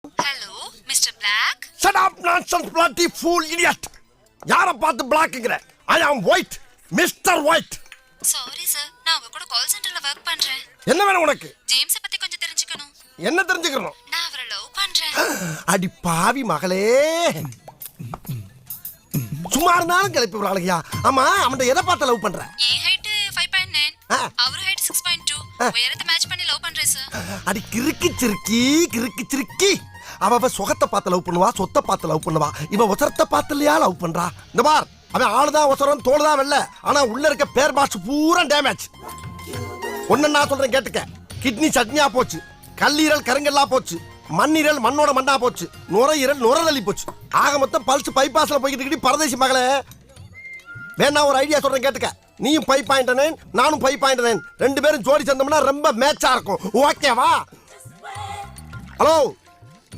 Hello mister black. Shut up nonsense bloody fool idiot. யார பார்த்து பிளாக்ங்கற? I am white. Mr. White. Sorry sir, நான் உங்க கூட கால் சென்டர்ல வர்க் பண்றேன். என்ன வேணும் உனக்கு? ஜேம்ஸ் பத்தி கொஞ்சம் தெரிஞ்சுக்கணும். என்ன தெரிஞ்சுக்கணும்? நான் அவரை லவ் பண்றேன். அடி பாவி மகளே. சும்மா இருந்தாலும் கிளப்பி விடுறாளுயா. ஆமா, அவன்ட எதை பார்த்து லவ் பண்ற? என் ஹைட் 5.9, அவர் ஹைட் 6.2. உயரத்தை மேட்ச் பண்ணி லவ் பண்றேன் சார். அடி கிறுக்கி சிறுக்கி. அவ சுகத்தை பார்த்து லவ் பண்ணுவா, சொத்தை பார்த்து லவ் பண்ணுவா. இவ ஒசரத்தை பார்த்து இல்லையா லவ் பண்றா? இந்த பார், அவன் ஆளுதான் ஒசரம், தோளுதான் வெள்ள. ஆனா உள்ள இருக்க பேர் பாக்ஸ் பூரா டேமேஜ். ஒன்னு நான் சொல்றேன் கேட்டுக்க. கிட்னி சட்னியா போச்சு, கல்லீரல் கருங்கல்லா போச்சு, மண்ணீரல் மண்ணோட மண்ணா போச்சு, நுரையீரல் நுரதள்ளி போச்சு. ஆக மொத்தம் பல்ஸ் பைபாஸ்ல போய்கிட்டு இருக்கி பரதேசி மகளே. வேணா ஒரு ஐடியா சொல்றேன் கேட்டுக்க. நீயும் 5.9, நானும் 5.9, ரெண்டு பேரும் ஜோடி சேர்ந்தோம்னா ரொம்ப மேட்சா இருக்கும். ஓகேவா? ஹலோ,